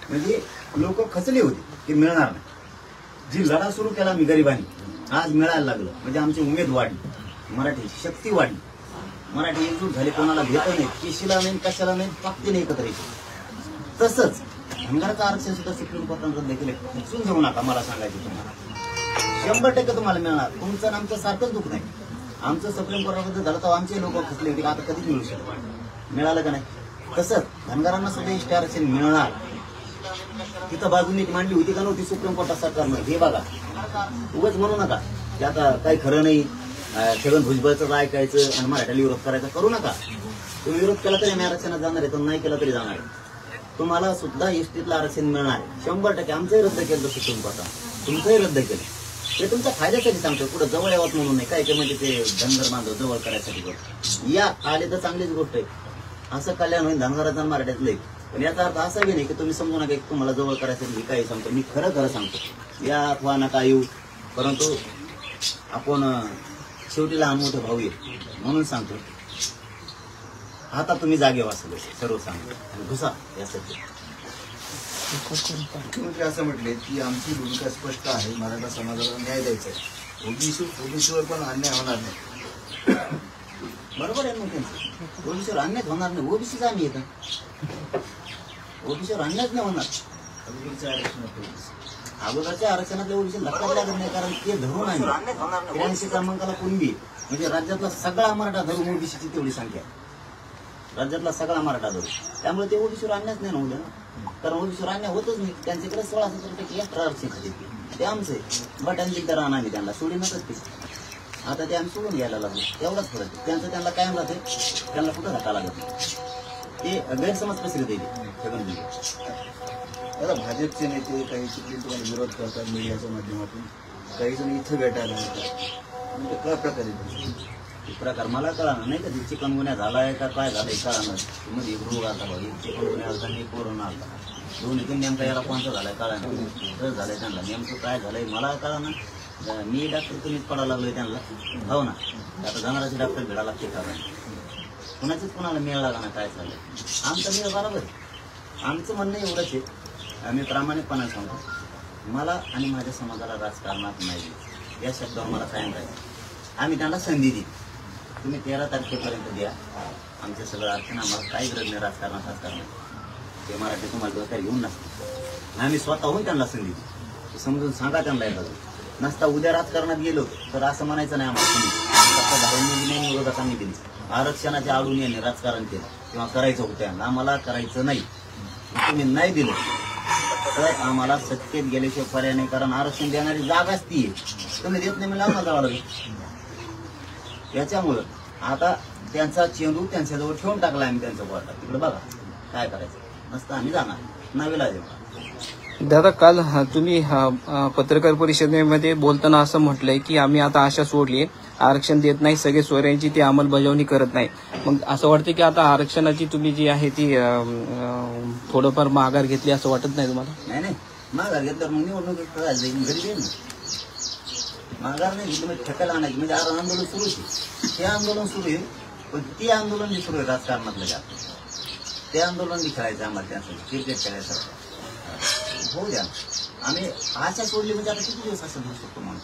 म्हणजे लोक खचले होते की मिळणार नाही. जी लढा सुरू केला मी गरिबांनी आज मिळायला लागलं. म्हणजे आमची उमेद वाढली, मराठीची शक्ती वाढली. मराठी एकजूट झाली, कोणाला भेट नाही, केशीला नाही, कशाला नाही, पाकतीने एकत्र येते. तसंच धनगराचं आरक्षण सुद्धा सुप्रीम कोर्टाने रद्द केले. खचून घेऊ नका. मला सांगायचं तुम्हाला 100% तुम्हाला मिळणार. तुमचं आमचं सारखंच दुःख नाही. आमचं सुप्रीम कोर्टामध्ये झालं तर आमचे लोक खचले होते आता कधीच मिळू शकत मिळालं का नाही. तसंच धनगरांना सुद्धा एसटी आरक्षण मिळणार. तिथं बाजूने मांडली होती का नव्हती सुप्रीम कोर्टात सरकारनं. हे बघा उगाच म्हणू नका की आता काही खरं नाही, छगन भुजबळचं ऐकायचं आणि मराठ्याला विरोध करायचा. करू नका. तुम्ही विरोध केला तरी आम्ही आरक्षणात जाणार आहे, तर नाही केला तरी जाणार आहे. तुम्हाला सुद्धा एसटीतलं आरक्षण मिळणार आहे 100%. आमचंही रद्द केलं सुप्रीम कोर्टात, तुमचंही रद्द केलं. ते तुमच्या फायद्यासाठी सांगतो. पुढे जवळ यावत म्हणून नाही काय म्हणजे ते धनगर बांधव जवळ करायसाठी या आले तर चांगलीच गोष्ट आहे. असं कल्याण होईल धनगराचं आणि मराठ्यातलं. पण याचा अर्थ असा बी नाही की तुम्ही समजू नका की तुम्हाला जवळ करायसाठी मी काही सांगतो. मी खरं खरं सांगतो. या अथवा नका येऊ, परंतु आपण शेवटी लहान मोठे भाऊ आहे म्हणून सांगतो. आता तुम्ही जागे वाचले सर्व सांगतो आणि घुसा यासाठी. मुख्यमंत्री असं म्हटले की आमची भूमिका स्पष्ट आहे, मराठा समाजाला न्याय द्यायचा आहे. ओबीसीवर पण अन्याय होणार नाही. बरोबर आहे मग त्यांचं. ओबीसीवर अन्याय होणार नाही. ओबीसीच आम्ही येतं. ओबीसीवर अन्यायच नाही होणार. अगोदरच्या आरक्षणातल्या ओबीसी लक्षात लागत नाही. कारण ते धरून आहे 83 क्रमांकाला कुणबी म्हणजे राज्यातला सगळा मराठा धरून ओबीसीची तेवढी संख्या आहे. राज्यातला सगळा मराठा धरून. त्यामुळे ते ओबीसीवर अन्यायच नाही नव्हतं ना. कारण ओबीसीवर अन्याय होतच नाही. त्यांच्याकडे 16-17% एक्स्ट्रा आरक्षण खाते ते आमचे बटांची तर राहणार त्यांना सोडी नसत ते. आता ते आम्ही सोडून घ्यायला लागलो. एवढाच फरक आहे. त्यांचं त्यांना कायम राहते. त्यांना कुठं धक्का लागत नाही. ते गैरसमज पसरत येते छगन. आता भाजपचे नेते काही चिखलीत तुम्हाला विरोध करतात मीडियाच्या माध्यमातून, काही जण इथं भेटायला येतात. म्हणजे काय प्रकारे प्रकार मला कळणार नाही का. चिकन गुन्हा झालाय का काय झालंय कळणार. मध्ये रोग आला भाऊ चिकन गुन्हा आला आणि कोरोना आला. दोन्ही तीन नेमका याला कोणता झालाय कळणार झालंय त्यांना. नेमकं काय झालंय मला कळणार. मी डॉक्टर तुम्हीच पडायला लागलोय त्यांना. हो ना. आता जाणाराचे डॉक्टर भेटायला लागते का कुणाचीच कुणाला मिळाला का ना काय चाललंय. आमचं मिळ बरोबर आहे. आमचं म्हणणं एवढंच आहे. आम्ही प्रामाणिकपणा सांगतो. मला आणि माझ्या समाजाला राजकारणात नाही या शब्दावर मला कायम राहायचं. आम्ही त्यांना संधी दिली. तुम्ही 13 तारखेपर्यंत द्या. आमचं सगळं अडचण आम्हाला काही गरज नाही राजकारणात. ते मराठी तुम्हाला डोक्यात घेऊन नसते. आम्ही स्वतःहून त्यांना संधी दिली. समजून सांगा त्यांना एकदा. नसता उद्या राजकारणात गेलो तर असं म्हणायचं नाही आम्हाला. विरोधकांनी दिली आरक्षणाच्या आडून याने राजकारण केलं किंवा करायचं होतं. आम्हाला करायचं नाही. तुम्ही नाही दिलं तर आम्हाला सत्तेत गेल्याशिवाय पर्याय नाही. कारण आरक्षण देणारी जागाच ती आहे. तुम्ही देत नाही म्हणजे आम्हाला जावं लागेल. याच्यामुळं आता त्यांचा चेंडू त्यांच्याजवळ ठेवून टाकला आम्ही त्यांच्या कोर्टात. तिकडे बघा काय करायचं. नसतं आम्ही जाणार नावेला जेव्हा. दादा काल तुम्ही पत्रकार परिषदेमध्ये बोलताना असं म्हटलंय की आम्ही आता आशा सोडली, आरक्षण देत नाही, सगळे सोयऱ्यांची ती अंमलबजावणी करत नाही. मग असं वाटतं की आता आरक्षणाची तुम्ही जी आहे ती थोडंफार माघार घेतली असं वाटत नाही तुम्हाला? नाही माघार घेतल्यावर मग निवडणूक घरी येईल ना. माघार नाही घेतली म्हणजे ठेकायला आणायची म्हणजे आंदोलन सुरू आहे. ते आंदोलन सुरू आहे पण ते आंदोलन जे सुरू आहे राजकारणातलं जे ते आंदोलन बी खेळायचं आम्हाला त्यासाठी क्रिकेट खेळायचं होऊ द्या. आम्ही आशा सोडली म्हणजे आता किती दिवस असं धरू शकतो माणूस.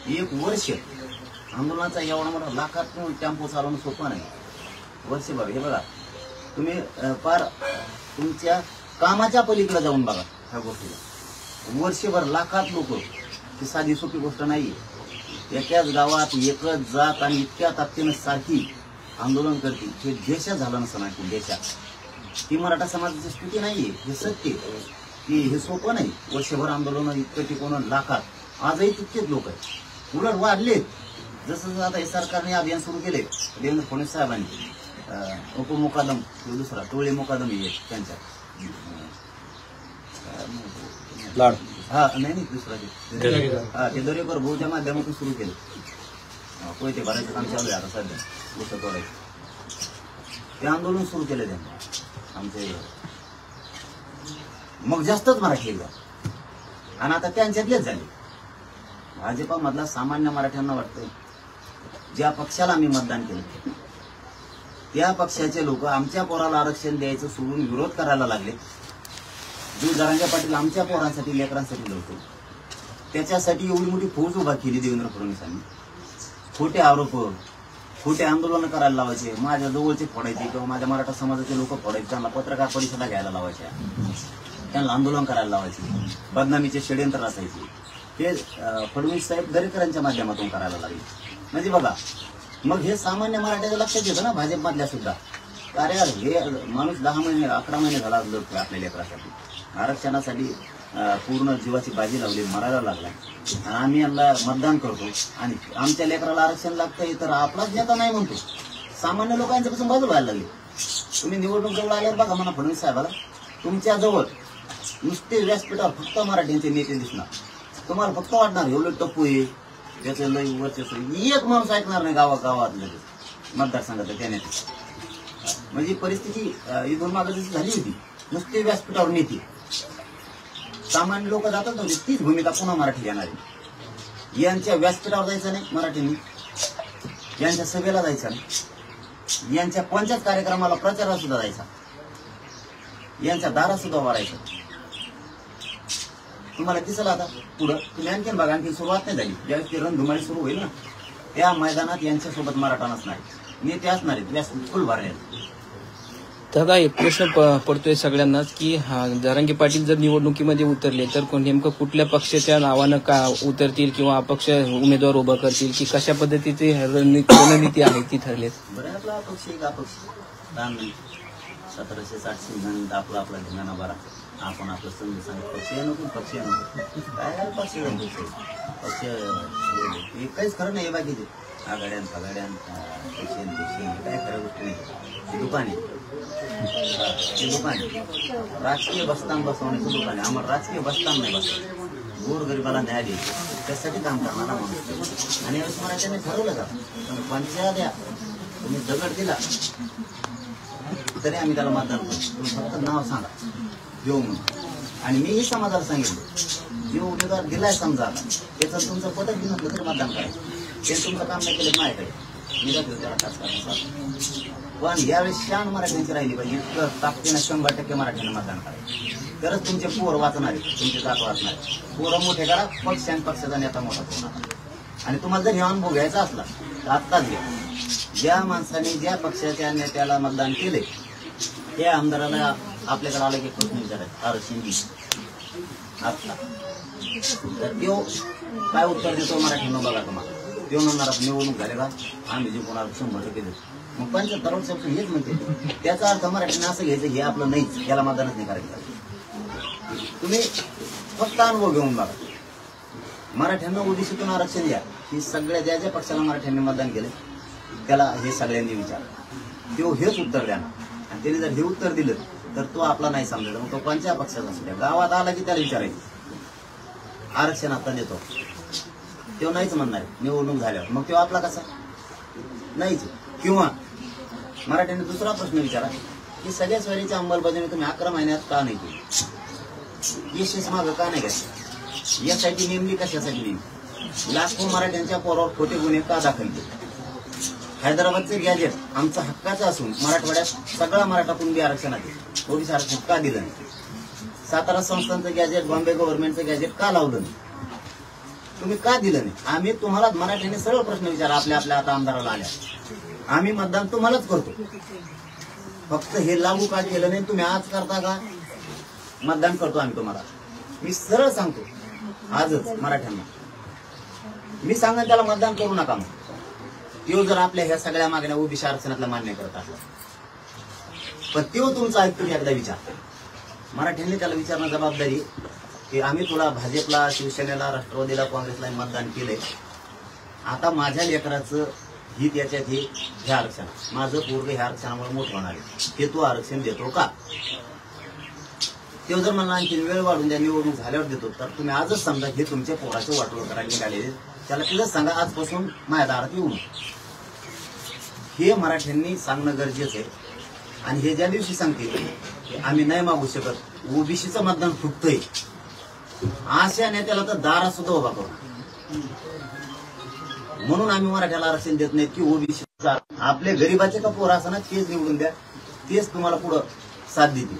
1 वर्ष आंदोलनाचा एवढा मोठा लाखात टेम्पो चालवणं सोपं नाही. वर्षभर हे बघा तुम्ही फार तुमच्या कामाच्या पलीकडे जाऊन बघा ह्या गोष्टीला. वर्षभर लाखात लोक ही साधी सोपी गोष्ट नाहीये. एकाच गावात एकच जात आणि इतक्या ताकदीनं सारखी आंदोलन करते हे देशात झालं नसतं नाही देशात. ही मराठा समाजाची स्थिती नाहीये हे सत्य की हे सोपं नाही. वर्षभर आंदोलन इतकं टिकवणं लाखात आजही तितकेच लोक आहेत उलट वाढलेत. जसं आता हे सरकारने अभियान सुरू केले देवेंद्र फडणवीस साहेबांनी उपमुकादम दुसरा टोळे मुकादम येत त्यांच्या लाड हा नाही दुसरा ते दरेकर भाऊच्या माध्यमातून सुरू केलं. कोयते भरायचं काम चालू आहे आता सध्या गोष्ट तोडायचं ते आंदोलन सुरू केलं त्यांनी आमचे. मग जास्तच मराठी एकदा आणि आता त्यांच्यातलेच झाले. भाजपामधला सामान्य मराठ्यांना वाटतं ज्या पक्षाला आम्ही मतदान केलं त्या पक्षाचे लोक आमच्या पोराला आरक्षण द्यायचं सोडून विरोध करायला लागले. जो जरांगे पाटील आमच्या पोरांसाठी लेकरांसाठी लढतो त्याच्यासाठी एवढी मोठी फौज उभा केली देवेंद्र फडणवीसांनी. खोटे आरोप खोटे आंदोलन करायला लावायचे, माझ्या जवळचे फोडायचे किंवा माझ्या मराठा समाजाचे लोक फोडायचे, त्यांना पत्रकार परिषदा घ्यायला लावायच्या, त्यांना आंदोलन करायला लावायचे, बदनामीचे षड्यंत्र असायचे. हे फडणवीस साहेब दरेकरांच्या माध्यमातून करायला लागले. म्हणजे बघा मग हे सामान्य मराठ्याच्या लक्षात येतं ना भाजपमधल्या सुद्धा. अरे हे माणूस 10 महिने 11 महिने झाला लढतोय आपल्या लेकरासाठी आरक्षणासाठी पूर्ण जीवाची बाजी लावली मरायला लागला आणि आम्ही यांना मतदान करतो आणि आमच्या लेकराला आरक्षण लागतंय तर आपलाच नेता नाही म्हणतो. सामान्य लोकांच्यापासून बाजू व्हायला लागली. तुम्ही निवडणूक जवळ आल्यावर बघा म्हणा फडणवीस साहेबाला तुमच्या जवळ नुसते व्यासपीठावर फक्त मराठ्यांचे नेते दिसणार. तुम्हाला फक्त वाटणार एवढं टप्पू आहे त्याचं लय वर्चस्व. एक माणूस ऐकणार नाही गावात लगेच मतदारसंघात त्या नेते. म्हणजे परिस्थिती इथून मागे जशी झाली होती नुसते व्यासपीठावर नेते सामान्य लोक जातात नव्हते. तीच भूमिका पुन्हा मराठी घेणार आहे. यांच्या व्यासपीठावर जायचं नाही मराठींनी, यांच्या सभेला जायचं नाही, यांच्या कोणत्याच कार्यक्रमाला प्रचाराला सुद्धा जायचा, यांच्या दारात सुद्धा वाढायचं. तुम्हाला दिसलं आता पुढं तुम्ही आणखीन बघा आणखी सुरुवात नाही झाली. ज्यावेळेस ती रणधुमाळी सुरू होईल ना त्या मैदानात यांच्यासोबत मराठा नसणार, नेते असणार आहेत, व्यास फुल भरले. दादा एक प्रश्न पडतोय सगळ्यांनाच की जरांगे पाटील जर निवडणुकीमध्ये उतरले तर नेमकं कुठल्या पक्षाच्या नावानं का उतरतील किंवा अपक्ष उमेदवार उभा करतील की कशा पद्धतीची रणनीती आहे ती ठरली? बरं आपला अपक्ष एक अपक्ष 1760 आपला आपला धिंगाणा बरा आपण आपलं समजून सांगत पक्ष नको पक्ष नको काय पक्ष पक्ष हे काहीच खरं नाही. बाकीचे आघाड्यान फगाड्यान काय खरं गोष्टी नाही. दुकाने राजकीय बस्तान बसवण्याचं दुकान आहे. आम्हाला राजकीय बस्तान नाही बसवलं. गोरगरिबाला न्याय द्यायचं त्यासाठी काम करणारा माणूस. आणि यावेळेस मराठ्यांनी ठरवलं का पंचायत द्या तुम्ही दगड दिला तरी आम्ही त्याला मतदान करतो. तुम्ही फक्त नाव सांगा देऊ म्हणून. आणि मीही समाजाला सांगितलं जे उमेदवार दिलाय समजा आता त्याचं तुमचं पदक घेऊन नसलं तरी मतदान करायचं. ते तुमचं काम नाही केलं माझ्याकडे मी जातो त्याला खास करण्यासाठी. पण यावेळेस शान मराठ्यांची राहिली पाहिजे. इतकं ताकदीनं 100% मराठ्यांना मतदान करायचं तरच तुमचे पोर वाचणार आहे, तुमचे जात वाचणार आहे. पोरं मोठे करा पक्षाचा नेता मोठा होणार. आणि तुम्हाला जर हे अनुभव घ्यायचा असला तर आत्ताच घ्या. ज्या माणसाने ज्या पक्षाच्या नेत्याला मतदान केले त्या आमदाराला आपल्याकडे आलं की प्रश्न विचारायचं आरक्षण आत्ता तर तो काय उत्तर देतो मराठीनं बघा तुम्हाला. तो म्हणणार निवडणूक झाले का आम्ही जे कोणाला 100% देतो. मग 75% हेच म्हणते. त्याचा अर्थ मराठीने असं घ्यायचं हे आपलं नाहीच, याला मतदानच नाही करायचं. तुम्ही फक्त अनुभव घेऊन बघा. मराठ्यांना ओबीसीतून आरक्षण द्या ही सगळ्या ज्या ज्या पक्षाला मराठ्यांनी मतदान केलं त्याला हे सगळ्यांनी विचार तो हेच उत्तर द्या. आणि त्याने जर हे उत्तर दिलं तर तो आपला नाही समजायचा. मग तो कोणत्या पक्षाचा असू द्या, गावात आला की त्याला विचारायचं आरक्षण आता देतो, तो नाहीच म्हणणार निवडणूक झाल्यावर, मग तो आपला कसा नाहीच. किंवा मराठ्यांनी दुसरा प्रश्न विचारा की सगळ्या सोयरीची अंमलबजावणी तुम्ही 11 महिन्यात का नाही केली, यशस्वी मागं का नाही घेतलं, यासाठी नेमली कशासाठी नेमली, लाखो मराठ्यांच्या पोरावर खोटे गुन्हे का दाखल केले. हैदराबादचे गॅजेट आमचं हक्काचं असून मराठवाड्यात सगळा मराठा कुणबी आरक्षणात ओबीसी आरक्षण का दिलं नाही. सातारा संस्थांचं गॅजेट, बॉम्बे गव्हर्नमेंटचं गॅजेट का लावलं नाही, तुम्ही का दिलं नाही. आम्ही तुम्हाला मराठ्यांनी सरळ प्रश्न विचारा आपल्या आता आमदाराला आल्या, आम्ही मतदान तुम्हालाच करतो, फक्त हे लागू का केलं नाही, तुम्ही आज करता का, मतदान करतो आम्ही तुम्हाला. मी सरळ सांगतो आजच मराठ्यांना, मी सांगेन त्याला मतदान करू नका. मग तो जर आपल्या ह्या सगळ्या मागण्या ओबीसी आरक्षणातल्या मान्य करत असला, पण तो तुमचा ऐकतो एकदा विचार. मराठ्यांनी त्याला विचारणं जबाबदारी की आम्ही तुला भाजपला, शिवसेनेला, राष्ट्रवादीला, काँग्रेसला मतदान केलंय, आता माझ्या लेकराचं हित याच्यात हे आरक्षण, माझं पोरग ह्या आरक्षणामुळे मोठं होणार आहे, हे तू आरक्षण देतो का. ते जर मला आणखी वेळ वाढून द्या, निवडणूक झाल्यावर देतो, तर तुम्ही आजच समजा हे तुमच्या पोराचे वाटोळ करायला निघाले, त्याला तिथंच सांगा आजपासून माझ्या दारात येऊ नये. हे मराठ्यांनी सांगणं गरजेचं आहे. आणि हे ज्या दिवशी सांगतील की आम्ही नाही मागू शकत, ओबीसीचं मतदान फुटतंय, अशा नेत्याला तर दारात सुद्धा उभा करू. म्हणून आम्ही मराठ्याला आरक्षण देत नाही की ओबीसी आपले गरीबाचे का पोर असं ना तेच निवडून द्या, तेच तुम्हाला पुढं साथ देतील.